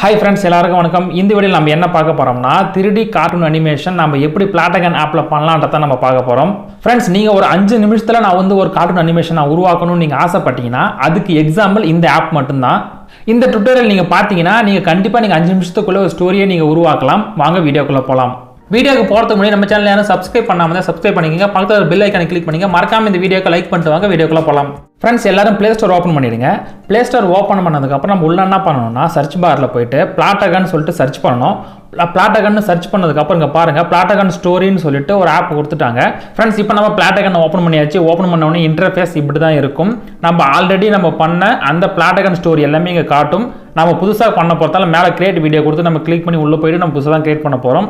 Hi friends, எல்லாருக்கும் வணக்கம். இந்த வீடியோவில் நம்ம என்ன பார்க்க போகிறோம்னா 3D கார்ட்டூன் அனிமேஷன் நம்ம எப்படி பிளாட்டகன் ஆப்பில் பண்ணலான்றதை நம்ம பார்க்க போகிறோம். ஃப்ரெண்ட்ஸ், நீங்கள் ஒரு 5 நிமிஷத்தில் நான் வந்து ஒரு கார்ட்டூன் அனிமேஷன் நான் உருவாக்கணும்னு நீங்கள் ஆசைப்பட்டீங்கன்னா அதுக்கு எக்ஸாம்பிள் இந்த ஆப் மட்டும்தான். இந்த டுட்டோரியல் நீங்கள் பார்த்தீங்கன்னா நீங்கள் கண்டிப்பாக நீங்கள் 5 நிமிஷத்துக்குள்ளே ஒரு ஸ்டோரியை நீங்கள் உருவாக்கலாம். வாங்க வீடியோக்குள்ளே போகலாம். வீடியோக்கு போகிறதுக்கு முன்னாடி நம்ம சேனல் யாரும் சப்ஸ்கிரைப் பண்ணாமல் தான் சப்ஸ்கிரைப் பண்ணிக்கங்க. பக்கத்தில் பெல் ஐக்கானை கிளிக் பண்ணிங்க. மறக்காம இந்த வீடியோக்கு லைக் பண்ணிட்டு வாங்க. வீடியோக்குள்ளே போகலாம். ஃப்ரெண்ட்ஸ், எல்லாரும் ப்ளே ஸ்டோர் ஓப்பன் பண்ணிடுங்க. ப்ளே ஸ்டோர் ஓப்பன் பண்ணதுக்கப்புறம் நம்ம உள்ள என்ன பண்ணணும்னா சர்ச் பாரில் போயிட்டு பிளாட்டகன் சொல்லிட்டு சர்ச் பண்ணணும். பிளாட்டகன் சர்ச் பண்ணதுக்கப்புறம் இங்கே பாருங்கள், பிளாட்டகன் ஸ்டோரின்னு சொல்லிட்டு ஒரு ஆப் கொடுத்துட்டாங்க. ஃப்ரெண்ட்ஸ், இப்போ நம்ம பிளாட்டகன் ஓப்பன் பண்ணியாச்சு. ஓப்பன் பண்ண உடனே இன்டர்ஃபேஸ் இப்படி தான் இருக்கும். நம்ம ஆல்ரெடி நம்ம பண்ண அந்த பிளாட்டகன் ஸ்டோரி எல்லாமே இங்கே காட்டும். நம்ம புதுசாக பண்ண போகிறதால மேலே கிரியேட் வீடியோ கொடுத்து நம்ம கிளிக் பண்ணி உள்ளே போயிட்டு நம்ம புதுசாக தான் கிரியேட் பண்ண போகிறோம்.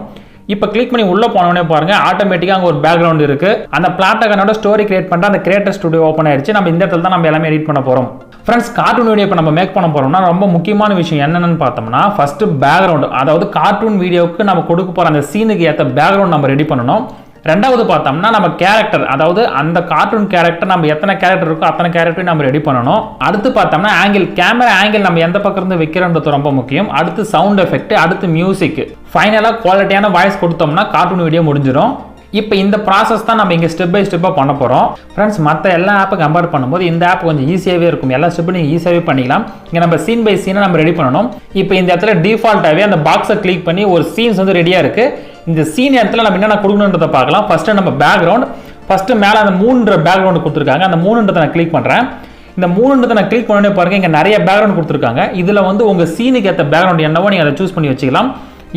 இப்போ கிளிக் பண்ணி உள்ளே போனோடனே பாருங்கள், ஆட்டோமேட்டிக்காக அங்கே ஒரு பேக்ரவுண்ட் இருக்குது. அந்த பிளாட்டகனோட ஸ்டோரி கிரியேட் பண்ணுற அந்த கிரியேட்டர் ஸ்டுடியோ ஓப்பன் ஆயிடுச்சு. நம்ம இந்த இடத்துல தான் நம்ம எல்லாமே எடிட் பண்ண போகிறோம். ஃப்ரெண்ட்ஸ், கார்ட்டூன் வீடியோ இப்போ நம்ம மேக் பண்ண போகிறோம்னா ரொம்ப முக்கியமான விஷயம் என்னென்னு பார்த்தோம்னா ஃபஸ்ட்டு பேக்ரவுண்ட், அதாவது கார்ட்டூன் வீடியோவுக்கு நம்ம கொடுக்க போகிற அந்த சீனுக்கு ஏற்ற பேக்ரவுண்ட் நம்ம ரெடி பண்ணணும். ரெண்டாவது பார்த்தோம்னா நம்ம கேரக்டர், அதாவது அந்த கார்ட்டூன் கேரக்டர் நம்ம எத்தனை கேரக்டர் இருக்கோ அத்தனை கேரக்டரையும் நம்ம ரெடி பண்ணணும். அடுத்து பார்த்தோம்னா ஆங்கிள், கேமரா ஆங்கிள் நம்ம எந்த பக்கம் இருந்து வைக்கிறோன்றது ரொம்ப முக்கியம். அடுத்து சவுண்ட் எஃபெக்ட், அடுத்து மியூசிக், ஃபைனலாக குவாலிட்டியான வாய்ஸ் கொடுத்தோம்னா கார்ட்டூன் வீடியோ முடிஞ்சிடும். இப்போ இந்த ப்ராசஸ் தான் நம்ம இங்கே ஸ்டெப் பை ஸ்டெப்பாக பண்ண போகிறோம். ஃப்ரெண்ட்ஸ், மற்ற எல்லா ஆப்பை கம்பேர் பண்ணும்போது இந்த ஆப் கொஞ்சம் ஈஸியாகவே இருக்கும். எல்லா ஸ்டெப்பும் நீங்கள் ஈஸியாகவே பண்ணிக்கலாம். இங்கே நம்ம சீன் பை சீனை நம்ம ரெடி பண்ணணும். இப்போ இந்த இடத்துல டிஃபால்ட்டாகவே அந்த பாக்ஸை கிளிக் பண்ணி ஒரு சீன்ஸ் வந்து ரெடியாக இருக்குது. இந்த சீன் இடத்துல நம்ம என்னென்ன கொடுக்கணுன்றதை பார்க்கலாம். ஃபஸ்ட்டு நம்ம பேக்ரவுண்ட், ஃபஸ்ட்டு மேலே அந்த 3 பேக்ரவுண்ட் கொடுத்துருக்காங்க. அந்த 3 நான் கிளிக் பண்ணுறேன். இந்த 3 நான் கிளிக் பண்ணோடனே பாருங்கள், இங்கே நிறைய பேக்ரவுண்ட் கொடுத்துருக்காங்க. இதில் வந்து உங்கள் சீனுக்கு ஏற்ற பேக்ரவுண்ட் என்னவோ நீங்கள் அதை சூஸ் பண்ணி வச்சுக்கலாம்.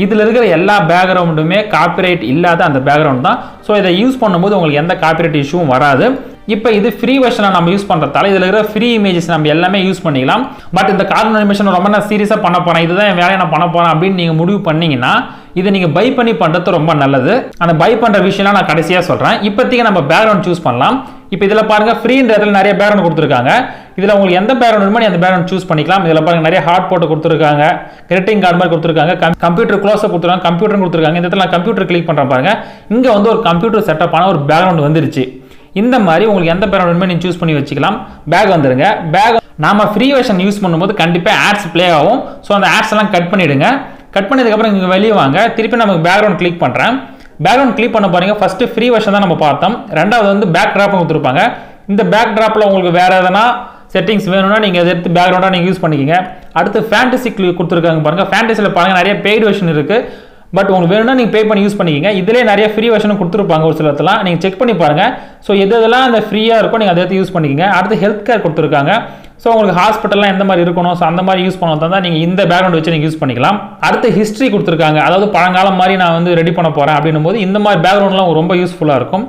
இதில் இருக்கிற எல்லா பேக்ரவுண்டுமே காப்பிரைட் இல்லாத அந்த பேக்ரவுண்ட் தான். ஸோ இதை யூஸ் பண்ணும்போது உங்களுக்கு எந்த காப்பிரைட் இஷ்யூவும் வராது. இப்போ இது ஃப்ரீ வெர்ஷனை நம்ம யூஸ் பண்ணுறதால இதில் இருக்கிற ஃப்ரீ இமேஜஸ் நம்ம எல்லாமே யூஸ் பண்ணிக்கலாம். பட் இந்த கார்ட்டூன் அனிமேஷன் ரொம்ப நான் சீரியஸாக பண்ண போகிறேன், இதுதான் என் வேலையை நான் பண்ண போகிறேன் அப்படின்னு நீங்கள் முடிவு பண்ணிங்கன்னா இதை நீங்கள் பை பண்ணி பண்ணுறது ரொம்ப நல்லது. அந்த பை பண்ணுற விஷயம்லாம் நான் கடைசியாக சொல்கிறேன். இப்போதைக்கு நம்ம பேக்ரவுண்ட் சூஸ் பண்ணலாம். இப்போ இதில் பாருங்கள், ஃப்ரீன்ற இடத்துல நிறைய பேக்ரவுண்ட் கொடுத்துருக்காங்க. இதில் உங்களுக்கு எந்த பேக்ரவுண்ட் வேணுமோ அந்த பேக்ரவுண்ட் சூஸ் பண்ணிக்கலாம். இதில் பாருங்கள், நிறைய ஹார்ட் போட்டு கொடுத்துருக்காங்க, கிரெட்டிங் கார்டு மாதிரி கொடுத்துருக்காங்க, கம்ப்யூட்டர் க்ளோஸை கொடுத்துருக்காங்க, கம்ப்யூட்டர் கொடுத்துருக்காங்க. இந்த இடத்துல நான் கம்ப்யூட்டர் கிளிக் பண்ணுறேன் பாருங்க, இங்கே வந்து ஒரு கம்ப்யூட்டர் செட்டப் ஆன ஒரு பேக்ரவுண்ட் வந்துருச்சு. இந்த மாதிரி உங்களுக்கு எந்த பேக்ரவுண்ட் வேணுமோ நீங்கள் சூஸ் பண்ணி வச்சுக்கலாம். பேக் வந்துருங்க. பேக் நாம ஃப்ரீ வெர்ஷன் யூஸ் பண்ணும்போது கண்டிப்பாக ஆட்ஸ் ப்ளே ஆகும். ஸோ அந்த ஆட்ஸ் எல்லாம் கட் பண்ணிவிடுங்க. கட் பண்ணதுக்கப்புறம் இங்கே வெளியே வாங்க. திருப்பி நமக்கு பேக்ரவுண்ட் கிளிக் பண்ணுறேன். பேக்ரவுண்ட் கிளிக் பண்ண பாருங்க, ஃபஸ்ட்டு ஃப்ரீ வெர்ஷன் தான் நம்ம பார்த்தோம். ரெண்டாவது வந்து பேக் ட்ராப் கொடுத்துருப்பாங்க. இந்த பேக் ட்ராப்பில் உங்களுக்கு வேறு எதனா செட்டிங்ஸ் வேணும்னா நீங்கள் அதை எடுத்து பேக்ரவுண்டாக நீங்கள் யூஸ் பண்ணிக்கிங்க. அடுத்து ஃபேண்டசி கொடுத்துருக்காங்க பாருங்கள். ஃபேண்டசியில் பாருங்கள், நிறைய பெய்டு வெர்ஷன் இருக்குது. பட் உங்களுக்கு வேணும்னா நீங்கள் பே பண்ணி யூஸ் பண்ணிக்கிங்க. இதிலே நிறைய ஃப்ரீ வெர்ஷனும் கொடுத்துருப்பாங்க. ஒரு சிலத்தெல்லாம் நீங்கள் செக் பண்ணி பாருங்கள். ஸோ எதெல்லாம் அந்த ஃப்ரீயாக இருக்கும் நீங்கள் அதை எடுத்து யூஸ் பண்ணிக்கிங்க. அடுத்து ஹெல்த் கேர் கொடுத்துருக்காங்க. ஸோ உங்களுக்கு ஹாஸ்பிட்டல்லாம் எந்த மாதிரி இருக்கணும், ஸோ அந்த மாதிரி யூஸ் பண்ண தான் நீங்கள் இந்த பேக்ரவுண்ட் வச்சு நீங்கள் யூஸ் பண்ணிக்கலாம். அடுத்து ஹிஸ்ட்ரி கொடுத்துருக்காங்க. அதாவது பழங்காலம் மாதிரி நான் வந்து ரெடி பண்ண போகிறேன் அப்படின்னும் போது இந்த மாதிரி பேக்ரவுண்ட்லாம் ரொம்ப யூஸ்ஃபுல்லாக இருக்கும்.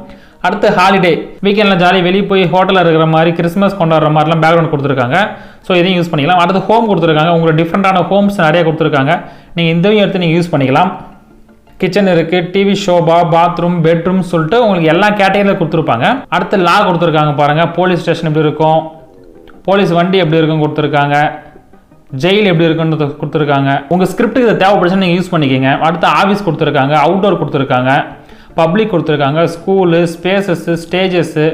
அடுத்து ஹாலிடே, வீக்கெண்டில் ஜாலி வெளியே போய் ஹோட்டலில் இருக்கிற மாதிரி கிறிஸ்மஸ் கொண்டாடுற மாதிரிலாம் பேக்ரவுண்ட் கொடுத்துருக்காங்க. ஸோ இதையும் யூஸ் பண்ணிக்கலாம். அடுத்து ஹோம் கொடுத்துருக்காங்க. உங்களுக்கு டிஃப்ரெண்ட்டான ஹோம்ஸ் நிறைய கொடுத்துருக்காங்க. நீங்கள் இதையும் எடுத்து நீங்கள் யூஸ் பண்ணிக்கலாம். கிச்சன் இருக்குது, டிவி ஷோபா, பாத்ரூம், பெட்ரூம் சொல்லிட்டு உங்களுக்கு எல்லா கேட்டகரியில் கொடுத்துருப்பாங்க. அடுத்து லா கொடுத்துருக்காங்க பாருங்கள். போலீஸ் ஸ்டேஷன் எப்படி இருக்கும், போலீஸ் வண்டி எப்படி இருக்கும் கொடுத்துருக்காங்க, ஜெயில் எப்படி இருக்குன்னு கொடுத்துருக்காங்க. உங்கள் ஸ்கிரிப்டுக்கு இதை தேவைப்படுச்சுன்னு நீங்கள் யூஸ் பண்ணிக்கோங்க. அடுத்து ஆஃபீஸ் கொடுத்துருக்காங்க, அவுட்டோர் கொடுத்துருக்காங்க, பப்ளிக் கொடுத்துருக்காங்க, ஸ்கூலு, ஸ்பேசஸ்ஸு, ஸ்டேஜஸ்ஸு,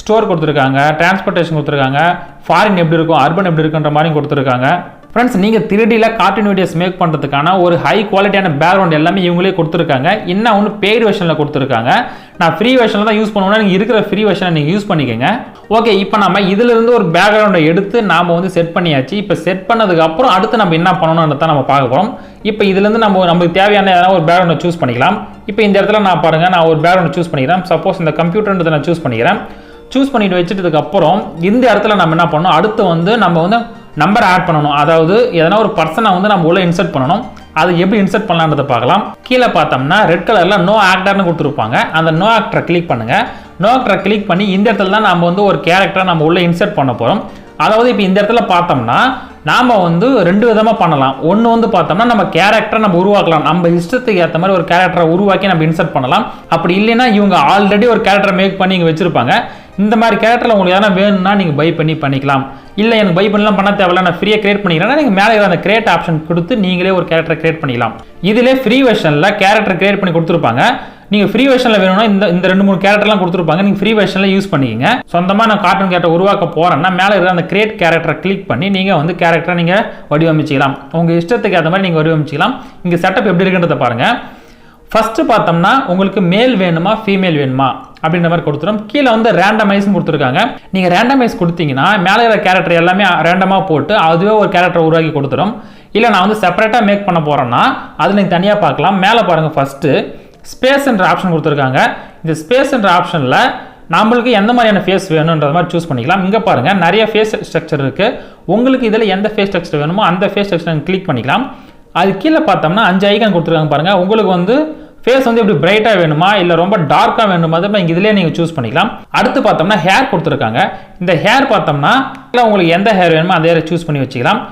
ஸ்டோர் கொடுத்துருக்காங்க, டிரான்ஸ்போர்ட்டேஷன் கொடுத்துருக்காங்க, ஃபாரின் எப்படி இருக்கும், அர்பன் எப்படி இருக்குன்ற மாதிரி கொடுத்துருக்காங்க. ஃப்ரெண்ட்ஸ், நீங்கள் 3Dயில் கார்ட்டூன் வீடியோஸ் மேக் பண்ணுறதுக்கான ஒரு ஹை குவாலிட்டியான பேக்ரவுண்ட் எல்லாமே இவங்களே கொடுத்துருக்காங்க. இன்னும் ஒன்று பெய்டு வெர்ஷனில் கொடுத்துருக்காங்க. நான் ஃப்ரீ வெர்ஷனில் தான் யூஸ் பண்ணுவேன்னா நீங்கள் இருக்கிற ஃப்ரீ வெர்ஷனை நீங்கள் யூஸ் பண்ணிக்கோங்க. ஓகே, இப்போ நம்ம இதிலிருந்து ஒரு பேக்ரவுண்டை எடுத்து நாம் வந்து செட் பண்ணியாச்சு. இப்போ செட் பண்ணதுக்கப்புறம் அடுத்து நம்ம என்ன பண்ணணும்னு தான் நம்ம பார்க்க போகிறோம். இப்போ இதுலேருந்து நமக்கு தேவையான ஏதாவது ஒரு பேக்ரவுண்டை சூஸ் பண்ணிக்கலாம். இப்போ இந்த இடத்துல நான் பாருங்கள், நான் ஒரு பேக்ரவுண்ட் சூஸ் பண்ணிக்கிறேன். சப்போஸ் இந்த கம்ப்யூட்டர்ன்றதை நான் சூஸ் பண்ணிக்கிறேன். சூஸ் பண்ணிட்டு வச்சுட்டதுக்கப்புறம் இந்த இடத்துல நம்ம என்ன பண்ணணும், அடுத்து வந்து நம்ம வந்து நம்பர் ஆட் பண்ணணும். அதாவது எதனா ஒரு பர்சனை வந்து நம்ம உள்ள இன்சர்ட் பண்ணணும். அது எப்படி இன்சர்ட் பண்ணலான்றதை பார்க்கலாம். கீழே பார்த்தோம்னா ரெட் கலரில் நோ ஆக்டர்னு கொடுத்துருப்பாங்க. அந்த நோ ஆக்டரை கிளிக் பண்ணுங்கள். நோ ஆக்டரை கிளிக் பண்ணி இந்த இடத்துல தான் நம்ம வந்து ஒரு கேரக்டரை நம்ம உள்ள இன்சர்ட் பண்ண போகிறோம். அதாவது இப்போ இந்த இடத்துல பார்த்தோம்னா நாம் வந்து 2 விதமாக பண்ணலாம். ஒன்று வந்து பார்த்தோம்னா நம்ம கேரக்டரை நம்ம உருவாக்கலாம். நம்ம இஷ்டத்துக்கு ஏற்ற மாதிரி ஒரு கேரக்டரை உருவாக்கி நம்ம இன்சர்ட் பண்ணலாம். அப்படி இல்லைன்னா இவங்க ஆல்ரெடி ஒரு கேரக்டரை மேக் பண்ணி இங்கே வச்சுருப்பாங்க. இந்த மாதிரி கேரக்டரில் உங்களுக்கு எதனா வேணும்னா நீங்கள் பை பண்ணிக்கலாம். இல்லை எனக்கு பை பண்ணலாம் பண்ண தேவையில்ல, நான் ஃப்ரீயாக கிரியேட் பண்ணிக்கிறேன்னா நீங்கள் மேலே அந்த கிரியேட் ஆப்ஷன் கொடுத்து நீங்களே ஒரு கேரக்டரை கிரியேட் பண்ணிக்கலாம். இதிலே ஃப்ரீ வெர்ஷனில் கேரக்டர் கிரியேட் பண்ணி கொடுத்துருப்பாங்க. நீங்கள் ஃப்ரீ வெர்ஷனில் வேணும்னா இந்த 2-3 கேரக்டர்லாம் கொடுத்துருப்பாங்க, நீங்கள் ஃப்ரீ வெர்ஷனில் யூஸ் பண்ணிக்கங்க. சொந்தமாக நான் கார்ட்டூன் கேரக்டர் உருவாக்க போகிறேன்னா மேலே இருக்கிற அந்த கிரியேட் கேரக்டரை கிளிக் பண்ணி நீங்கள் வந்து கேரக்டரை நீங்கள் வடிவமைச்சிக்கலாம். உங்கள் இஷ்டத்துக்கு ஏற்ற மாதிரி நீங்கள் வடிவமைச்சிக்கலாம். இங்கே செட்டப் எப்படி இருக்குன்றதை பாருங்கள். ஃபஸ்ட்டு பார்த்தோம்னா உங்களுக்கு மேல் வேணுமா ஃபீமேல் வேணுமா அப்படின்ற மாதிரி கொடுத்துரும். கீழே வந்து ரேண்டமைஸ்னு கொடுத்துருக்காங்க. நீங்கள் ரேண்டமைஸ் கொடுத்தீங்கன்னா மேலே இருக்கிற கேரக்டர் எல்லாமே ரேண்டமாக போட்டு அதுவே ஒரு கேரக்டர் உருவாக்கி கொடுத்துரும். இல்லை நான் வந்து செப்பரேட்டாக மேக் பண்ண போகிறேன்னா அது நீங்கள் தனியாக பார்க்கலாம். மேலே பாருங்கள், ஃபஸ்ட்டு ஸ்பேஸ்ன்ற ஆப்ஷன் கொடுத்துருக்காங்க. இந்த ஸ்பேஸ்ன்ற ஆப்ஷனில் நம்மளுக்கு எந்த மாதிரியான ஃபேஸ் வேணுன்ற மாதிரி சூஸ் பண்ணிக்கலாம். இங்கே பாருங்கள் நிறைய ஃபேஸ் ஸ்ட்ரக்சர் இருக்குது. உங்களுக்கு இதில் எந்த ஃபேஸ் ஸ்ட்ரக்சர் வேணுமோ அந்த ஃபேஸ் ஸ்ட்ரக்சர் கிளிக் பண்ணிக்கலாம். அது கீழே பார்த்தோம்னா 5 ஐக்கான் கொடுத்துருக்காங்க பாருங்கள். உங்களுக்கு வந்து ஃபேஸ் வந்து எப்படி பிரைட்டாக வேணுமா இல்லை ரொம்ப டார்க்காக வேணுமா அதை இதிலே நீங்கள் சூஸ் பண்ணிக்கலாம். அடுத்து பார்த்தோம்னா ஹேர் கொடுத்துருக்காங்க. இந்த ஹேர் பார்த்தோம்னா உங்களுக்கு எந்த ஹேர் வேணுமோ அந்த ஹேரை சூஸ் பண்ணி வச்சுக்கலாம்.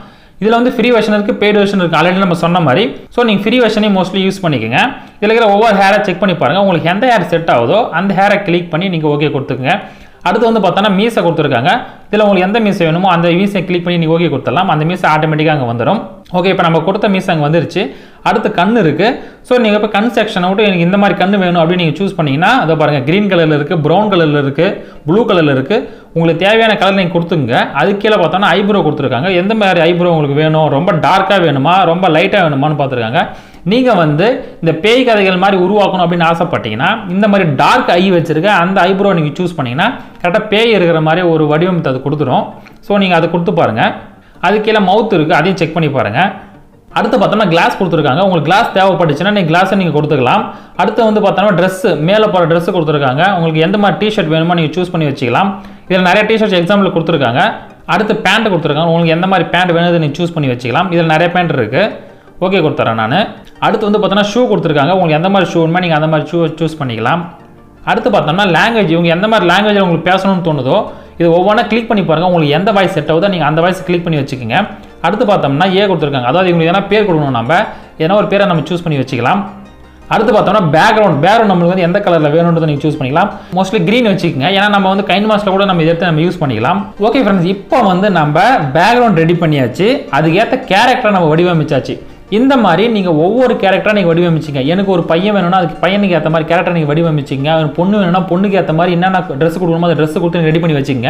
இதில் வந்து ஃப்ரீ வெர்ஷன் இருக்குது, பெய்டு வெர்ஷன் இருக்குது. ஆல்ரெடி நம்ம சொன்ன மாதிரி. ஸோ நீங்கள் ஃப்ரீ வெர்ஷனையும் மோஸ்ட்லி யூஸ் பண்ணிக்கோங்க. இதில் இருக்கிற ஒவ்வொரு ஹேரை செக் பண்ணி பாருங்கள். உங்களுக்கு எந்த ஹேர் செட் ஆகுதோ அந்த ஹேரை கிளிக் பண்ணி நீங்கள் ஓகே கொடுத்துக்குங்க. அடுத்து வந்து பார்த்தோன்னா மீசை கொடுத்துருக்காங்க. இதில் உங்களுக்கு எந்த மீசை வேணுமோ அந்த மீசை கிளிக் பண்ணி நீங்கள் ஓகே கொடுத்துடலாம். அந்த மீசை ஆட்டோமேட்டிக்காக அங்கே வந்துடும். ஓகே, இப்போ நம்ம கொடுத்த மீசை அங்கே வந்துருச்சு. அடுத்து கண் இருக்குது. ஸோ நீங்கள் இப்போ கண் செக்ஷனை விட்டு எனக்கு இந்த மாதிரி கண் வேணும் அப்படின்னு நீங்கள் சூஸ் பண்ணிங்கன்னா அதை பாருங்கள், க்ரீன் கலரில் இருக்குது, ப்ரௌன் கலரில் இருக்குது, ப்ளூ கலரில் இருக்குது. உங்களுக்கு தேவையான கலர் நீங்கள் கொடுத்துங்க. அது கீழே பார்த்தோன்னா ஐப்ரோ கொடுத்துருக்காங்க. எந்த மாதிரி ஐப்ரோ உங்களுக்கு வேணும், ரொம்ப டார்க்காக வேணுமா ரொம்ப லைட்டாக வேணுமான்னு பார்த்துருக்காங்க. நீங்கள் வந்து இந்த பேய் கதைகள் மாதிரி உருவாக்கணும் அப்படின்னு ஆசைப்பட்டீங்கன்னா இந்த மாதிரி டார்க் ஐ வச்சுருக்க அந்த ஐப்ரோ நீங்கள் சூஸ் பண்ணிங்கன்னா கரெக்டாக பேய் இருக்கிற மாதிரி ஒரு வடிவமைத்து அது கொடுத்துரும். ஸோ நீங்கள் அதை கொடுத்து பாருங்கள். அது கீழே மவுத் இருக்குது, அதையும் செக் பண்ணி பாருங்கள். அடுத்து பார்த்தோம்னா கிளாஸ் கொடுத்துருக்காங்க. உங்களுக்கு கிளாஸ் தேவைப்பட்டுச்சுன்னா நீங்கள் கிளாஸை நீங்கள் கொடுத்துக்கலாம். அடுத்து வந்து பார்த்தோம்னா ட்ரெஸ்ஸு, மேலே போகிற ட்ரெஸ்ஸு கொடுத்துருக்காங்க. உங்களுக்கு எந்த மாதிரி டிஷர்ட் வேணுமோ நீங்கள் சூஸ் பண்ணி வச்சுக்கலாம். இதில் நிறைய டிஷர்ட்ஸ் எக்ஸாம்பிள் கொடுத்துருக்காங்க. அடுத்து பேண்ட் கொடுத்துருக்காங்க. உங்களுக்கு எந்த மாதிரி பேண்ட் வேணுது நீங்கள் சூஸ் பண்ணி வச்சுக்கலாம். இதில் நிறைய பேண்ட் இருக்குது. ஓகே கொடுத்துறேன் நான். அடுத்து வந்து பார்த்தோன்னா ஷூ கொடுத்துருக்காங்க. உங்களுக்கு எந்த மாதிரி ஷூ வேணுமோ நீங்கள் அந்த மாதிரி ஷூ சூஸ் பண்ணிக்கலாம். அடுத்து பார்த்தோம்னா லாங்குவேஜ், இவங்க எந்த மாதிரி லாங்குவேஜில் உங்களுக்கு பேசணும்னு தோணுதோ இது ஒவ்வொன்றா கிளிக் பண்ணி பாருங்கள். உங்களுக்கு எந்த வாய்ஸ் செட் ஆகுதோ நீங்கள் அந்த வாய்ஸ் கிளிக் பண்ணி வச்சுக்கோங்க. அடுத்து பார்த்தோம்னா கொடுத்துருக்காங்க. அதாவது இவங்களுக்கு எதனா பேர் கொடுக்கணும், நம்ம ஏன்னா ஒரு பேரை நம்ம சூஸ் பண்ணி வச்சுக்கலாம். அடுத்து பார்த்தோம்னா பேக்ரவுண்ட் நம்மளுக்கு வந்து எந்த கலரில் வேணுன்றதை நீங்கள் சூஸ் பண்ணிக்கலாம். மோஸ்ட்லி க்ரீன் வச்சுக்கோங்க, ஏன்னா நம்ம வந்து கைன் மாஸ்டர் கூட நம்ம எடுத்து நம்ம யூஸ் பண்ணிக்கலாம். ஓகே ஃப்ரெண்ட்ஸ், இப்போ வந்து நம்ம பேக்ரவுண்ட் ரெடி பண்ணியாச்சு. அதுக்கேற்ற கேரக்டரை நம்ம வடிவமைச்சாச்சு. இந்த மாதிரி நீங்கள் ஒவ்வொரு கேரக்டராக நீங்கள் வடிவமைச்சிங்க. எனக்கு ஒரு பையன் வேணும்னா அதுக்கு பையனுக்கு ஏற்ற மாதிரி கேரக்டர் நீங்கள் வடிவமைச்சிங்க. பொண்ணு வேணும்னா பொண்ணுக்கு ஏற்ற மாதிரி என்னென்ன ட்ரெஸ் கொடுக்கணுமோ அந்த ட்ரெஸ் கொடுத்து ரெடி பண்ணி வச்சுங்க.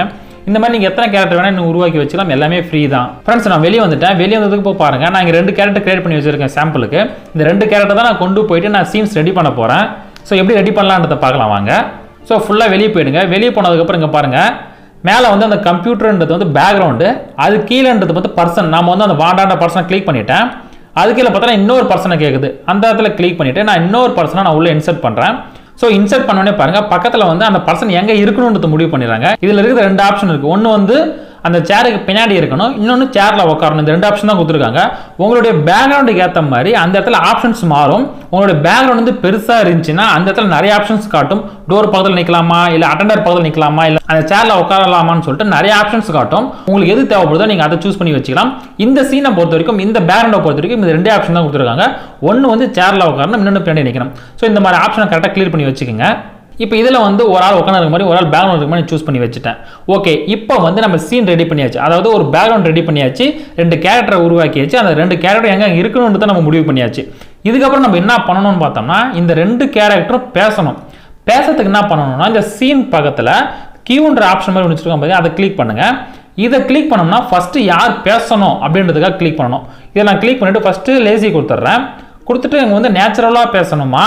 இந்த மாதிரி நீங்கள் எத்தனை கேரக்டர் வேணால் நீங்கள் உருவாக்கி வச்சுக்கலாம். எல்லாமே ஃப்ரீ தான். ஃப்ரெண்ட்ஸ், நான் வெளியே வந்துட்டேன். வெளியே வந்ததுக்கு போய் பாருங்கள், நான் இங்கே 2 கேரக்டர் கிரியேட் பண்ணி வச்சிருக்கேன் சாம்பிளுக்கு. இந்த 2 கேரக்டர் தான் நான் கொண்டு போயிட்டு நான் சீன்ஸ் ரெடி பண்ண போகிறேன். ஸோ எப்படி ரெடி பண்ணலான்றதை பார்க்கலாம் வாங்க. ஸோ ஃபுல்லாக வெளியே போயிடுங்க. வெளியே போனதுக்கப்புறம் இங்கே பாருங்கள், மேலே வந்து அந்த கம்ப்யூட்டர்ன்றது வந்து பேக்ரவுண்டு, அது கீழேன்றது வந்து பர்சன். நம்ம வந்து அந்த வாண்டான பர்சனை கிளிக் பண்ணிட்டேன். அது கீழே பார்த்தா இன்னொரு பர்சனை கேட்குது. அந்த இடத்துல கிளிக் பண்ணிவிட்டு நான் இன்னொரு பர்சனை நான் உள்ளே இன்சர்ட் பண்ணுறேன். ஸோ இன்சர்ட் பண்ணோடனே பாருங்கள், பக்கத்தில் வந்து அந்த பர்சன் எங்கே இருக்கணுன்றது முடிவு பண்ணிடுறாங்க. இதில் இருக்கிற 2 ஆப்ஷன் இருக்குது. ஒன்று வந்து அந்த சேருக்கு பின்னாடி இருக்கணும், இன்னொன்று சேரில் உட்காரணும். இந்த 2 ஆப்ஷன் தான் கொடுத்துருக்காங்க. உங்களுடைய பேக்ரவுண்டுக்கு ஏற்ற மாதிரி அந்த இடத்துல ஆப்ஷன்ஸ் மாறும். உங்களுடைய பேக்ரவுண்ட் வந்து பெருசாக இருந்துச்சுன்னா அந்த இடத்துல நிறைய ஆப்ஷன்ஸ் காட்டும். டோர் பக்கத்தில் நிற்கலாமா, இல்லை அட்டெண்டர் பக்கத்தில் நிற்கலாமா, இல்லை அந்த சேரில் உட்காரலாமான்னு சொல்லிட்டு நிறைய ஆப்ஷன்ஸ் காட்டும். உங்களுக்கு எது தேவைப்படுதோ நீங்கள் அதை சூஸ் பண்ணி வச்சுக்கலாம். இந்த சீனை பொறுத்த வரைக்கும், இந்த பேக்ரவுண்டை பொறுத்த வரைக்கும் இந்த 2 ஆப்ஷன் தான் கொடுத்துருக்காங்க. ஒன்று வந்து சேரில் உட்காரணும், இன்னொன்று பின்னாடி நிற்கணும். ஸோ இந்த மாதிரி ஆப்ஷனை கரெக்டாக கிளியர் பண்ணி வச்சுக்கோங்க. இப்போ இதில் வந்து ஒரு ஆள் உட்காந்து இருக்க மாதிரி, ஒரு ஆள் பேக்ரவுண்ட் இருக்க மாதிரி சூஸ் பண்ணி வச்சுட்டேன். ஓகே, இப்போ வந்து நம்ம சீன் ரெடி பண்ணியாச்சு. அதாவது ஒரு பேக்ரவுண்ட் ரெடி பண்ணியாச்சு, 2 கேரக்டரை உருவாக்கியாச்சு. அந்த 2 கேரக்டர் எங்கே இருக்கணும்னு நம்ம முடிவு பண்ணியாச்சு. இதுக்கப்புறம் நம்ம என்ன பண்ணணும்னு பார்த்தோம்னா, இந்த 2 கேரக்டரும் பேசணும். பேசுறதுக்கு என்ன பண்ணணும்னா, இந்த சீன் பக்கத்தில் கியூன்ற ஆப்ஷன் மாதிரி வச்சுருக்கோம் பாருங்க, அதை கிளிக் பண்ணுங்கள். இதை கிளிக் பண்ணோம்னா ஃபஸ்ட்டு யார் பேசணும் அப்படின்றதுக்காக கிளிக் பண்ணணும். இதை நான் கிளிக் பண்ணிவிட்டு ஃபஸ்ட்டு லேசி கொடுத்துட்றேன். கொடுத்துட்டு இங்கே வந்து நேச்சுரலாக பேசணுமா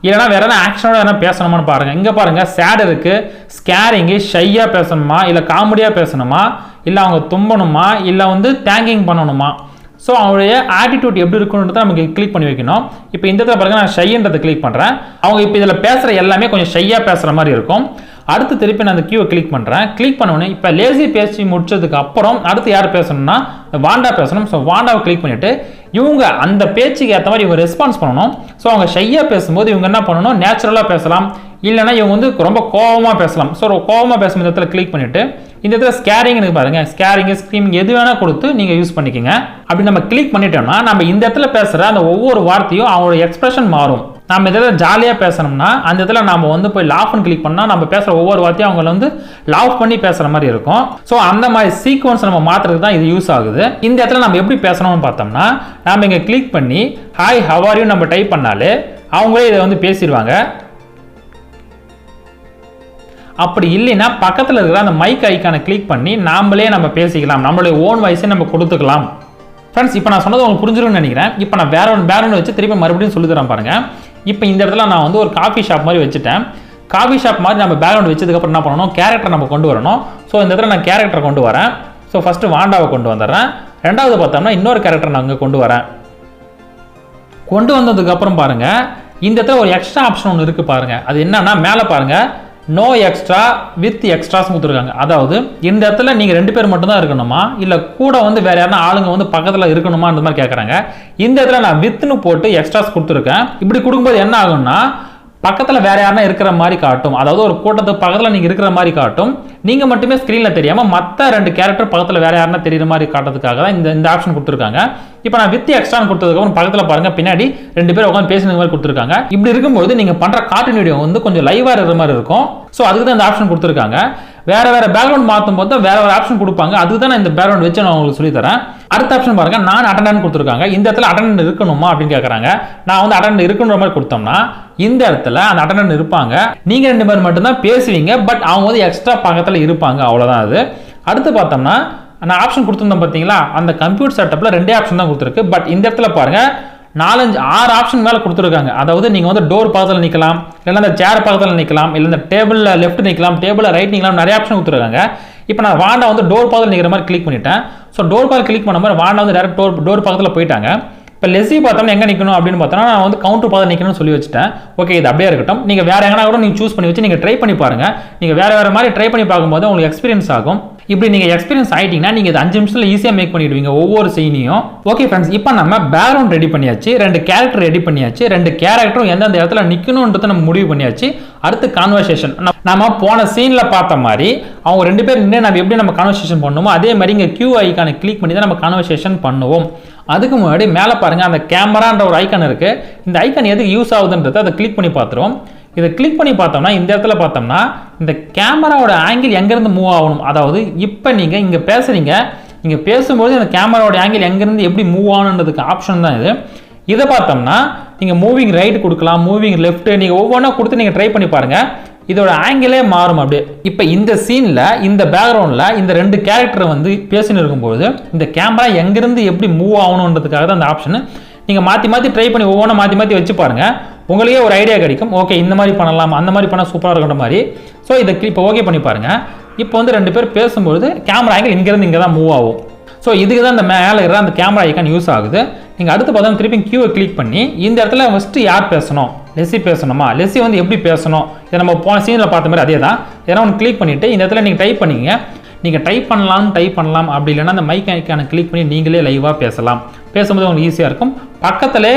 இல்லைனா வேற என்ன ஆக்ஷனோட என்ன பேசணுமான்னு பாருங்கள். இங்கே பாருங்கள், சேட் இருக்குது, ஸ்கேரிங்கு, ஷையாக பேசணுமா, இல்லை காமெடியாக பேசணுமா, இல்லை அவங்க தும்பணுமா, இல்லை வந்து தேங்கிங் பண்ணணுமா. ஸோ அவங்களுடைய ஆட்டிடியூட் எப்படி இருக்குன்றதை நமக்கு கிளிக் பண்ணி வைக்கணும். இப்போ இந்த இடத்துல பாருங்கள், நான் ஷைன்றதை கிளிக் பண்ணுறேன். அவங்க இப்போ இதில் பேசுகிற எல்லாமே கொஞ்சம் ஷையாக பேசுகிற மாதிரி இருக்கும். அடுத்து திருப்பி நான் அந்த கியூவை கிளிக் பண்ணுறேன். கிளிக் பண்ணோன்னே இப்போ லேசி பேசி முடிச்சதுக்கு அப்புறம் அடுத்து யார் பேசணும்னா வாண்டா பேசணும். ஸோ வாண்டாவை கிளிக் பண்ணிவிட்டு இவங்க அந்த பேச்சுக்கு ஏற்ற மாதிரி இவங்க ரெஸ்பான்ஸ் பண்ணணும். ஸோ அவங்க ஷையாக பேசும்போது இவங்க என்ன பண்ணணும், நேச்சுரலாக பேசலாம், இல்லைனா இவங்க வந்து ரொம்ப கோபமாக பேசலாம். ஸோ கோபமாக பேசும் இடத்துல கிளிக் பண்ணிவிட்டு இந்த இடத்துல ஸ்கேரிங்னு பாருங்கள், ஸ்கேரிங், ஸ்க்ரீமிங் எது வேணால் கொடுத்து நீங்கள் யூஸ் பண்ணிக்கோங்க. அப்படி நம்ம கிளிக் பண்ணிட்டோம்னா நம்ம இந்த இடத்துல பேசுகிற அந்த ஒவ்வொரு வார்த்தையும் அவங்களோட எக்ஸ்பிரஷன் மாறும். நம்ம இதில் ஜாலியாக பேசணும்னா அந்த இடத்துல நம்ம வந்து போய் லாஃப்னு கிளிக் பண்ணால் நம்ம பேசுகிற ஒவ்வொரு வார்த்தையும் அவங்கள வந்து லாஃப் பண்ணி பேசுகிற மாதிரி இருக்கும். ஸோ அந்த மாதிரி சீக்வன்ஸ் நம்ம மாற்றுறதுக்கு தான் இது யூஸ் ஆகுது. இந்த இடத்துல நம்ம எப்படி பேசணும்னு பார்த்தோம்னா, நம்ம இங்கே கிளிக் பண்ணி ஹாய் ஹவ் ஆர் யூ நம்ம டைப் பண்ணாலே அவங்களே இதை வந்து பேசிடுவாங்க. அப்படி இல்லைன்னா பக்கத்தில் இருக்கிற அந்த மைக் ஐக்கானை கிளிக் பண்ணி நாமளே நம்ம பேசிக்கலாம், நம்மளுடைய ஓன் வாய்ஸை நம்ம கொடுத்துக்கலாம். ஃப்ரெண்ட்ஸ் இப்போ நான் சொன்னது உங்களுக்கு புரிஞ்சிருக்கும்னு நினைக்கிறேன். இப்போ நான் வேற ஒரு பேக்ரவுண்ட் வச்சு திருப்பி மறுபடியும் சொல்லி தரேன் பாருங்க. இப்போ இந்த இடத்துல நான் வந்து ஒரு காஃபி ஷாப் மாதிரி வச்சுட்டேன். காஃபி ஷாப் மாதிரி நம்ம பேக்ரவுண்ட் வச்சதுக்கப்புறம் என்ன பண்ணணும், கேரக்டர் நம்ம கொண்டு வரணும். ஸோ இந்த இடத்துல நான் கேரக்டரை கொண்டு வரேன். ஸோ ஃபஸ்ட்டு வாண்டாவை கொண்டு வந்துடுறேன். ரெண்டாவது பார்த்தோம்னா இன்னொரு கேரக்டர் நான் அங்கே கொண்டு வரேன். கொண்டு வந்ததுக்கப்புறம் பாருங்கள் இந்த இடத்துல ஒரு எக்ஸ்ட்ரா ஆப்ஷன் ஒன்று இருக்குது பாருங்கள். அது என்னன்னா மேலே பாருங்கள் நோ எக்ஸ்ட்ரா வித் எக்ஸ்ட்ராஸ் கொடுத்துருக்காங்க. அதாவது இந்த இடத்துல நீங்கள் 2 பேர் மட்டும்தான் இருக்கணுமா இல்லை கூட வந்து வேறு யாருன்னா ஆளுங்க வந்து பக்கத்தில் இருக்கணுமான்ற மாதிரி கேட்குறாங்க. இந்த இடத்துல நான் வித்னு போட்டு எக்ஸ்ட்ராஸ் கொடுத்துருக்கேன். இப்படி கொடுக்கும்போது என்ன ஆகும்னா பக்கத்தில் வேற யாருன்னா இருக்கிற மாதிரி காட்டும். அதாவது ஒரு கூட்டத்துக்கு பக்கத்தில் நீங்கள் இருக்கிற மாதிரி காட்டும். நீங்கள் மட்டுமே ஸ்க்ரீனில் தெரியாமல் மற்ற 2 கேரக்டர் பக்கத்தில் வேற யாருன்னா தெரியுற மாதிரி காட்டுறதுக்காக தான் இந்த ஆப்ஷன் கொடுத்துருக்காங்க. இப்போ நான் வித் எக்ஸ்ட்ரான் கொடுத்ததுக்கப்புறம் பக்கத்தில் பாருங்கள் பின்னாடி 2 பேர் உட்காந்து பேசுன மாதிரி கொடுத்துருக்காங்க. இப்படி இருக்கும்போது நீங்கள் பண்ணுற கார்ட்டூன் வீடியோ வந்து கொஞ்சம் லைவாக இருக்கிற மாதிரி இருக்கும். ஸோ அதுக்கு தான் இந்த ஆப்ஷன் கொடுத்துருக்காங்க. வேற பேக்ரவுண்ட் மாற்றும் போது வேற ஆப்ஷன் கொடுப்பாங்க. அதுக்கு தான் நான் இந்த பேக்ரவுண்ட் வச்சு நான் உங்களுக்கு சொல்லி தரேன். அடுத்த ஆப்ஷன் பாருங்க நான் அட்டெண்டன்ட் கொடுத்துருக்காங்க. இந்த இடத்துல அட்டெண்டன்ட் இருக்கணுமா அப்படின்னு கேட்குறாங்க. நான் வந்து அட்டெண்டன்ட் இருக்குன்ற மாதிரி கொடுத்தோம்னா இந்த இடத்துல அந்த அட்டெண்டன்ட் இருப்பாங்க. நீங்க 2 பேர் மட்டும்தான் பேசுவீங்க. பட் அவங்க வந்து எக்ஸ்ட்ரா பக்கத்தில் இருப்பாங்க. அவ்வளோதான் அது. அடுத்து பார்த்தோம்னா நான் ஆப்ஷன் கொடுத்துருந்தேன் பார்த்தீங்களா, அந்த கம்ப்யூட்டர் செட்டப்பில் 2 ஆப்ஷன் தான் கொடுத்துருக்கு. பட் இந்த இடத்துல பாருங்க 4, 5, 6 ஆப்ஷன் மேலே கொடுத்துருக்காங்க. அதாவது நீங்கள் வந்து டோர் பக்கத்தில் நிற்கலாம், இல்லைன்னா அந்த சேர் பக்கத்தில் நிற்கலாம், இல்லை இந்த டேபிளில் லெஃப்ட் நிற்கலாம், டேபிளில் ரைட் நிற்கலாம், நிறைய ஆப்ஷன் கொடுத்துருக்காங்க. இப்போ நான் வாண்டா வந்து டோர் பக்கத்தில் நிற்கிற மாதிரி கிளிக் பண்ணிட்டேன். ஸோ டோர் பக்கத்தில் கிளிக் பண்ண மாதிரி வாண்டா வந்து டேரக்ட் டோர் பக்கத்தில் போயிட்டாங்க. இப்போ லெஸி பார்த்தோம்னா எங்கே நிற்கணும் அப்படின்னு பார்த்தோன்னா நான் வந்து கவுண்டர் பக்கத்தில் நிற்கணும்னு சொல்லி வச்சுட்டேன். ஓகே இது அப்படியே இருக்கட்டும். நீங்கள் வேறு எங்கன்னா கூட நீங்கள் சூஸ் பண்ணி வச்சு நீங்கள் ட்ரை பண்ணி பாருங்கள். நீங்கள் வேறு மாதிரி ட்ரை பண்ணி பார்க்கும்போது உங்களுக்கு எக்ஸ்பீரியன்ஸ் ஆகும். இப்படி நீங்கள் எக்ஸ்பீரியன்ஸ் ஆகிட்டீங்கன்னா நீங்கள் 5 நிமிஷத்தில் ஈஸியாக மேக் பண்ணிடுவீங்க ஒவ்வொரு சீனையும். ஓகே ஃப்ரெண்ட்ஸ், இப்போ நம்ம பேக்ரவுண்ட் ரெடி பண்ணியாச்சு, 2 கேரக்டர் ரெடி பண்ணியாச்சு, 2 கேரக்டரும் எந்தெந்த இடத்துல நிற்கணுன்றதை நம்ம முடிவு பண்ணியாச்சு. அடுத்து கான்வர்சேஷன். நம்ம போன சீனில் பார்த்த மாதிரி அவங்க 2 பேர் நின்று நம்ம எப்படி நம்ம கான்வர்சேஷன் பண்ணுவோமோ அதே மாதிரி இங்கே கியூ ஐக்கானை கிளிக் பண்ணி தான் நம்ம கான்வர்சேஷன் பண்ணுவோம். அதுக்கு முன்னாடி மேலே பாருங்கள் அந்த கேமரான்ற ஒரு ஐக்கான் இருக்குது. இந்த ஐக்கான் எதுக்கு யூஸ் ஆகுதுன்றதை அதை கிளிக் பண்ணி பார்த்துருவோம். இதை கிளிக் பண்ணி பார்த்தோம்னா இந்த இடத்துல பார்த்தோம்னா இந்த கேமராவோட ஆங்கிள் எங்கேருந்து மூவ் ஆகணும். அதாவது இப்போ நீங்கள் இங்கே பேசுகிறீங்க, நீங்கள் பேசும்போது இந்த கேமராவோட ஆங்கிள் எங்கேருந்து எப்படி மூவ் ஆகணுன்றதுக்கு ஆப்ஷன் தான் இது. இதை பார்த்தோம்னா நீங்கள் மூவிங் ரைட் கொடுக்கலாம், மூவிங் லெஃப்ட், நீங்கள் ஒவ்வொன்றா கொடுத்து நீங்கள் ட்ரை பண்ணி பாருங்கள். இதோட ஆங்கிளே மாறும் அப்படியே. இப்போ இந்த சீனில் இந்த பேக்ரவுண்டில் இந்த 2 கேரக்டர் வந்து பேசின்னு இருக்கும்போது இந்த கேமரா எங்கேருந்து எப்படி மூவ் ஆகணுன்றதுக்காக தான் அந்த ஆப்ஷன். நீங்கள் மாற்றி ட்ரை பண்ணி ஒவ்வொன்றா மாற்றி வச்சு பாருங்கள். உங்களுக்கே ஒரு ஐடியா கிடைக்கும். ஓகே இந்த மாதிரி பண்ணலாம், அந்த மாதிரி பண்ணால் சூப்பராக இருக்கிற மாதிரி. ஸோ இதை இப்போ ஓகே பண்ணி பாருங்கள். இப்போ வந்து 2 பேர் பேசும்போது கேமரா ஆங்கிள் இங்கேருந்து இங்கே தான் மூவ் ஆகும். ஸோ இதுக்கு தான் இந்த மேலே இருக்கிற அந்த கேமரா ஐக்கான் யூஸ் ஆகுது. நீங்கள் அடுத்து பார்த்தா திருப்பி கியூவை கிளிக் பண்ணி இந்த இடத்துல ஃபஸ்ட்டு யார் பேசணும், லெஸி பேசணுமா, லெஸி வந்து எப்படி பேசணும், இதை நம்ம போன சீனில் பார்த்த மாதிரி அதே தான். ஏன்னா ஒன்று கிளிக் பண்ணிவிட்டு இந்த இடத்துல நீங்கள் டைப் பண்ணிங்க. நீங்கள் டைப் பண்ணலாம், அப்படி இல்லைன்னா அந்த மைக் ஐக்கானை கிளிக் பண்ணி நீங்களே லைவாக பேசலாம். பேசும்போது உங்களுக்கு ஈஸியாக இருக்கும். பக்கத்தில்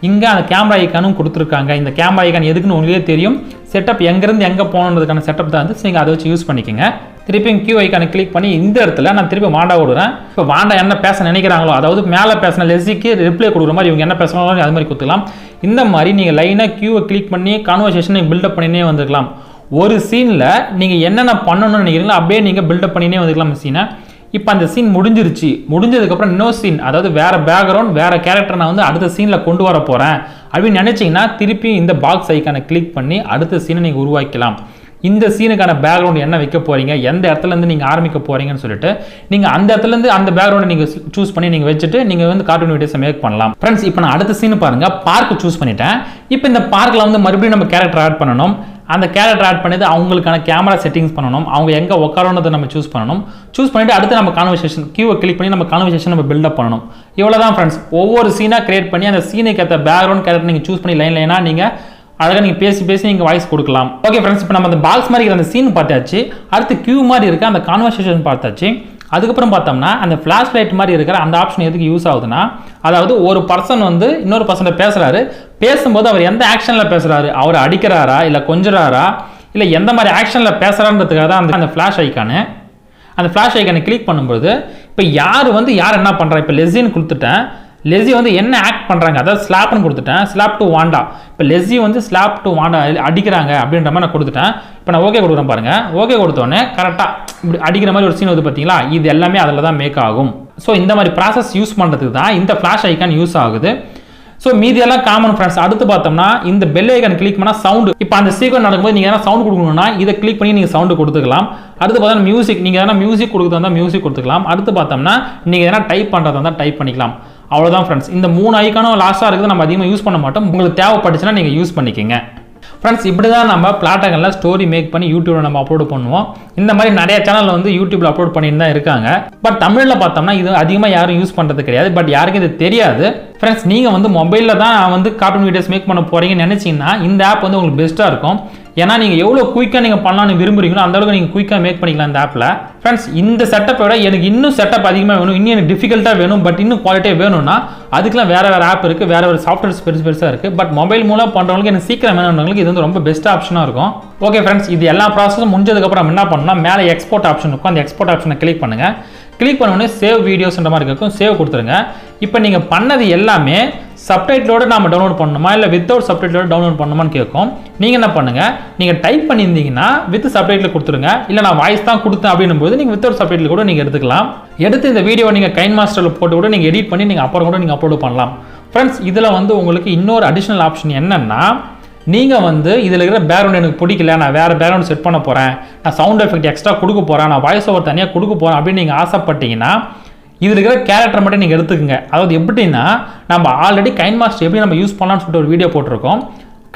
இங்கே அந்த கேமரா ஐக்கானும் கொடுத்துருக்காங்க. இந்த கேமரா ஐக்கான் எதுக்குன்னு உங்களுக்கே தெரியும். செட்டப் எங்கேருந்து எங்கே போகணுன்றதுக்கான செட்டப் தான் வந்து நீங்கள் அதை வச்சு யூஸ் பண்ணிக்கோங்க. திருப்பியும் கியூ ஐக்கானை கிளிக் பண்ணி இந்த இடத்துல நான் திருப்பி வாண்டா விடுறேன். இப்போ வாண்டா என்ன பேச நினைக்கிறாங்களோ, அதாவது மேலே பேசின லெஸிக்கு ரிப்ளை கொடுக்குற மாதிரி இவங்க என்ன பேசணும் அது மாதிரி கொடுத்துக்கலாம். இந்த மாதிரி நீங்கள் லைனாக கியூவை கிளிக் பண்ணி கான்வர்சேஷனை பில்டப் பண்ணினே வந்துருக்கலாம். ஒரு சீனில் நீங்கள் என்னென்ன பண்ணணும்னு நினைக்கிறீங்களோ அப்படியே நீங்கள் பில்டப் பண்ணினே வந்துக்கலாம் சீனை. இப்போ அந்த சீன் முடிஞ்சதுக்கப்புறம் இன்னொரு சீன், அதாவது வேறு பேக்ரவுண்ட் வேறு கேரக்டர் நான் வந்து அடுத்த சீனில் கொண்டு வர போகிறேன் அப்படின்னு நினச்சிங்கன்னா திருப்பி இந்த பாக்ஸ் ஐக்கானை கிளிக் பண்ணி அடுத்த சீனை நீங்கள் உருவாக்கலாம். இந்த சீனுக்கான பேக்ரவுண்ட் என்ன வைக்க போகிறீங்க, எந்த இடத்துலேருந்து நீங்கள் ஆரம்பிக்க போகிறீங்கன்னு சொல்லிட்டு நீங்கள் அந்த இடத்துலேருந்து அந்த பேக்ரவுண்டை நீங்கள் சூஸ் பண்ணி நீங்கள் வச்சுட்டு நீங்கள் வந்து கார்ட்டூன் வீடியோஸை மேக் பண்ணலாம். ஃப்ரெண்ட்ஸ் இப்போ நான் அடுத்த சீனு பாருங்கள், பார்க் சூஸ் பண்ணிட்டேன். இப்போ இந்த பார்க்கில் வந்து மறுபடியும் நம்ம கேரக்டர் ஆட் பண்ணணும். அந்த கேரக்டர் ஆட் பண்ணி அவங்களுக்கான கேமரா செட்டிங்ஸ் பண்ணணும், அவங்க எங்கே உட்காரணுன்றதை நம்ம சூஸ் பண்ணிவிட்டு அடுத்து நம்ம கான்வர்சேஷன் கியூவை கிளிக் பண்ணி நம்ம கான்வர்சேஷன் நம்ம பில்டப் பண்ணணும். இவ்வளோ தான் ஃப்ரெண்ட்ஸ். ஒவ்வொரு சீனாக கிரியேட் பண்ணி அந்த சீனுக்கு ஏற்ற பேக்ரவுண்ட் கேரக்டர் நீங்கள் சூஸ் பண்ணி லைனாக நீங்கள் அழகாக நீங்கள் பேசி நீங்கள் வாய்ஸ் கொடுக்கலாம். ஓகே ஃப்ரெண்ட்ஸ், இப்போ நம்ம அந்த பாக்ஸ் மாதிரி இருக்கிற அந்த சீன் பார்த்தாச்சு. அடுத்து கியூ மாதிரி இருக்க அந்த கான்வர்சேஷன் பார்த்தாச்சு. அதுக்கப்புறம் பார்த்தோம்னா அந்த ஃப்ளாஷ் லைட் மாதிரி இருக்கிற அந்த ஆப்ஷன் எதுக்கு யூஸ் ஆகுதுன்னா, அதாவது ஒரு பர்சன் வந்து இன்னொரு பர்சனை பேசுகிறாரு, பேசும்போது அவர் எந்த ஆக்ஷனில் பேசுகிறாரு, அவர் அடிக்கிறாரா இல்லை கொஞ்சறாரா இல்லை எந்த மாதிரி ஆக்ஷனில் பேசுகிறான்றதுக்காக தான் அந்த ஃப்ளாஷ் ஐக்கானு. அந்த ஃப்ளாஷ் ஐக்கானை கிளிக் பண்ணும்போது இப்போ யார் என்ன பண்ணுறா, இப்போ லெஸின்னு கொடுத்துட்டேன். லெஸி வந்து என்ன ஆக்ட் பண்ணுறாங்க, அதாவது ஸ்லாப்னு கொடுத்துட்டேன், ஸ்லாப் டு வாண்டா. இப்போ லெஸி வந்து ஸ்லாப் டு வாண்டா அடிக்கிறாங்க அப்படின்ற மாதிரி நான் கொடுத்துட்டேன். இப்போ நான் ஓகே கொடுக்குறேன் பாருங்கள். ஓகே கொடுத்தோடனே கரெக்டாக இப்படி அடிக்கிற மாதிரி ஒரு சீன் வந்து பார்த்தீங்களா, இது எல்லாமே அதில் தான் மேக் ஆகும். ஸோ இந்த மாதிரி ப்ராசஸ் யூஸ் பண்ணுறதுக்கு தான் இந்த ஃப்ளாஷ் ஐக்கான் யூஸ் ஆகுது. ஸோ மீதியெல்லாம் காமன் ஃப்ரெண்ட்ஸ். அடுத்து பார்த்தோம்னா இந்த பெல் ஐக்கான் கிளிக் பண்ணால் சவுண்டு, இப்போ அந்த சீக்வன்ஸ் நடக்கும்போது நீங்கள் எதனா சவுண்ட் கொடுக்கணும்னா இதை கிளிக் பண்ணி நீங்கள் சவுண்டு கொடுத்துக்கலாம். அடுத்து பார்த்தோம்னா மியூசிக், நீங்கள் எதனா மியூசிக் கொடுக்குறதா இருந்தால் மியூசிக் கொடுத்துக்கலாம். அடுத்து பார்த்தோம்னா நீங்கள் எதனா டைப் பண்ணுறதா இருந்தால் டைப் பண்ணிக்கலாம். அவ்வளோதான் ஃப்ரெண்ட்ஸ். இந்த 3 ஐக்கானும் லாஸ்ட்டாக இருக்குது, நம்ம அதிகமாக யூஸ் பண்ண மாட்டோம். உங்களுக்கு தேவைப்பட்டுச்சுன்னா நீங்கள் யூஸ் பண்ணிக்கோங்க ஃப்ரெண்ட்ஸ். இப்படி தான் நம்ம பிளாட்டகனில் ஸ்டோரி மேக் பண்ணி யூடியூப்ல நம்ம அப்லோட் பண்ணுவோம். இந்த மாதிரி நிறைய சேனல் வந்து யூடியூப்ல அப்லோட் பண்ணிட்டு தான் இருக்காங்க. பட் தமிழில் பார்த்தோம்னா இது அதிகமாக யாரும் யூஸ் பண்ணுறது கிடையாது. பட் யாருக்கும் இது தெரியாது ஃப்ரெண்ட்ஸ். நீங்கள் வந்து மொபைலில் தான் வந்து கார்ட்டூன் வீடியோஸ் மேக் பண்ண போகிறீங்கன்னு நினச்சிங்கன்னா இந்த ஆப் வந்து உங்களுக்கு பெஸ்ட்டாக இருக்கும். ஏன்னா நீங்கள் எவ்வளோ குயிக்காக நீங்கள் பண்ணலாம்னு விரும்புறீங்களோ அந்த அளவுக்கு நீங்கள் குயிக்காக மேக் பண்ணிக்கலாம் இந்த ஆப்பில் ஃப்ரெண்ட்ஸ். இந்த செட்டப்பை விட எனக்கு இன்னும் செட்டப் அதிகமாக வேணும், இன்னும் எனக்கு டிஃபிகல்ட்டாக வேணும், பட் இன்னும் குவாலிட்டியாக வேணும்னா அதுக்கெல்லாம் வேறு ஆப் இருக்குது, வேறு சாஃப்ட்வேர்ஸ் பெருசாக இருக்குது. பட் மொபைல் மூலம் பண்ணுறவங்களுக்கு எனக்கு சீக்கிரம் வேணும்ன்றவங்களுக்கு இது வந்து ரொம்ப பெஸ்ட் ஆப்ஷனாக இருக்கும். ஓகே ஃப்ரெண்ட்ஸ், இது எல்லா ப்ராசஸும் முடிஞ்சதுக்கப்புறம் என்ன பண்ணணும்னா மேலே எக்ஸ்போர்ட் ஆப்ஷன் இருக்கும். அந்த எக்ஸ்போர்ட் ஆப்ஷனை கிளிக் பண்ணுங்கள். கிளிக் பண்ணோடனே சேவ் வீடியோஸ்ன்ற மாதிரி இருக்கும், சேவ் கொடுத்துருங்க. இப்போ நீங்கள் பண்ணது எல்லாமே சப்டைட்டிலோடு நம்ம டவுன்லோட் பண்ணணுமா இல்லை வித்தவுட் சப்டைட்டிலோட டவுன்லோட் பண்ணணுமான்னு கேட்கும். நீங்கள் என்ன பண்ணுங்கள், நீங்கள் டைப் பண்ணியிருந்தீங்கன்னா வித் சப்டைட்டில் கொடுத்துருங்க. இல்லை நான் வாய்ஸ் தான் கொடுத்தேன் அப்படின்னும் போது நீங்கள் வித்தவுட் சப்டைட்டில் கூட நீங்கள் எடுத்துக்கலாம். எடுத்து இந்த வீடியோவை நீங்கள் கைன் மாஸ்டரில் போட்டு கூட நீங்கள் எடிட் பண்ணி நீங்கள் அப்புறம் கூட நீங்கள் அப்லோட் பண்ணலாம் ஃப்ரெண்ட்ஸ். இதில் வந்து உங்களுக்கு இன்னொரு அடிஷ்னல் ஆப்ஷன் என்னென்னா, நீங்கள் வந்து இதில் இருக்கிற பேக்ரவுண்ட் எனக்கு பிடிக்கல, நான் வேறு பேக்ரவுண்ட் செட் பண்ண போகிறேன், நான் சவுண்ட் எஃபெக்ட் எக்ஸ்ட்ரா கொடுக்க போகிறேன், நான் வாய்ஸ் ஓவர் தனியாக கொடுக்க போகிறேன் அப்படின்னு நீங்கள் ஆசைப்பட்டீங்கன்னா இதில் இருக்கிற கேரக்டர் மட்டும் நீங்கள் எடுத்துக்கங்க. அதாவது எப்படின்னா, நம்ம ஆல்ரெடி கைன் மாஸ்டர் எப்படி நம்ம யூஸ் பண்ணலாம்னு சொல்லிட்டு ஒரு வீடியோ போட்டிருக்கோம்.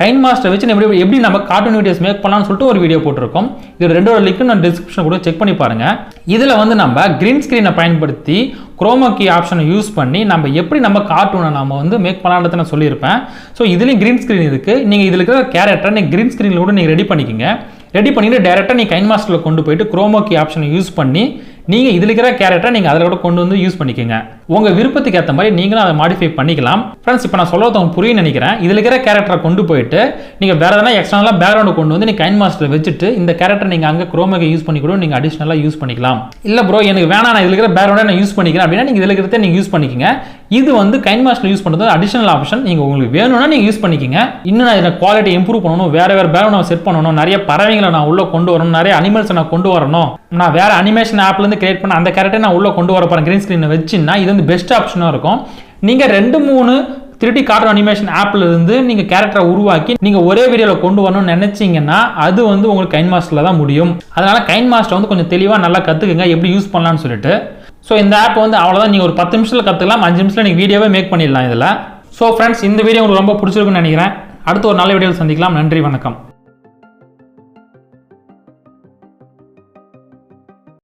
கைன் மாஸ்டர் வச்சு எப்படி நம்ம கார்ட்டூன் வீடியோஸ் மேக் பண்ணலாம்னு சொல்லிட்டு ஒரு வீடியோ போட்டிருக்கோம். இது ரெண்டோட லிங்க் நான் டிஸ்கிரிப்ஷன் கூட செக் பண்ணி பாருங்கள். இதில் வந்து நம்ம கிரீன் ஸ்க்ரீனை பயன்படுத்தி குரோமா கீ ஆப்ஷனை யூஸ் பண்ணி நம்ம எப்படி நம்ம கார்ட்டூனை நம்ம வந்து மேக் பண்ணலான்றதை நான் சொல்லியிருப்பேன். ஸோ இதுலேயும் கிரீன் ஸ்க்ரீன் இருக்குது. நீங்கள் இதில் இருக்கிற கேரக்டரை நீங்கள் கிரீன் ஸ்க்ரீனில் கூட நீங்கள் ரெடி பண்ணிக்கோங்க. ரெடி பண்ணிட்டு டேரெக்டாக நீங்கள் கைன் மாஸ்டரில் கொண்டு போயிட்டு குரோமா கீ ஆப்ஷனை யூஸ் பண்ணி நீங்கள் இதில் இருக்கிற கேரக்டரை நீங்கள் அதில் கூட கொண்டு வந்து யூஸ் பண்ணிக்கோங்க. உங்கள் விருப்பத்துக்கு ஏற்ற மாதிரி நீங்களும் அதை மாடிஃபை பண்ணிக்கலாம் ஃப்ரெண்ட்ஸ். இப்போ நான் சொல்கிறது உங்களுக்கு புரியும் நினைக்கிறேன். இதில் இருக்கிற கேரக்டரை கொண்டு போயிட்டு நீங்கள் வேறு எதனா எக்ஸ்டர்னலாக பேக்ரவுண்டை கொண்டு வந்து நீங்கள் கைன் மாஸ்டரில் வச்சுட்டு இந்த கேரக்டர் நீங்கள் அங்கே குரோமாக்கை யூஸ் பண்ணி கூட நீங்கள் அடிஷ்னலாக யூஸ் பண்ணிக்கலாம். இல்லை ப்ரோ எனக்கு வேணாம், நான் இதில் இருக்கிற பேக்ரவுண்டை நான் யூஸ் பண்ணிக்கிறேன் அப்படின்னா நீங்கள் இதில் இருக்கிறத நீங்கள் யூஸ் பண்ணிக்கோங்க. இது வந்து கைன் மாஸ்டர் யூஸ் பண்ணுறது அடிஷனல் ஆப்ஷன். நீங்கள் உங்களுக்கு வேணும்னா நீங்கள் யூஸ் பண்ணிக்கோங்க. இன்னும் நான் இதில் குவாலிட்டி இம்ப்ரூவ் பண்ணணும், வேறு பேக்ரவுண்ட் செட் பண்ணணும், நிறைய பறவைகளை நான் உள்ளே கொண்டு வரணும், நிறைய அனிமல்ஸை நான் கொண்டு வரணும், நான் வேறு அனிமேஷன் ஆப்லேருந்து கிரியேட் பண்ண அந்த கேரக்டர் நான் உள்ளே கொண்டு வர போகிறேன் கிரீன் ஸ்க்ரீனை வச்சுன்னா இது வந்து பெஸ்ட் ஆப்ஷனாக இருக்கும். நீங்கள் 2-3 3D கார்ட்டூன் அனிமேஷன் ஆப்ல இருந்து நீங்கள் கேரக்டரை உருவாக்கி நீங்கள் ஒரே வீடியோவில் கொண்டு வரணும்னு நினைச்சீங்கன்னா அது வந்து உங்களுக்கு கைன் மாஸ்டரில் தான் முடியும். அதனால கைன் மாஸ்டர் வந்து கொஞ்சம் தெளிவாக நல்லா கற்றுக்குங்க எப்படி யூஸ் பண்ணலாம்னு சொல்லிட்டு. ஸோ இந்த ஆப் வந்து அவ்வளோதான், நீங்கள் ஒரு 10 நிமிஷத்தில் கற்றுக்கலாம், 5 நிமிஷத்தில் நீங்கள் வீடியோவே மேக் பண்ணிடலாம் இதில். ஸோ ஃப்ரெண்ட்ஸ், இந்த வீடியோ உங்களுக்கு ரொம்ப பிடிச்சிருக்குன்னு நினைக்கிறேன். அடுத்து ஒரு நல்ல வீடியோவில் சந்திக்கலாம். நன்றி, வணக்கம்.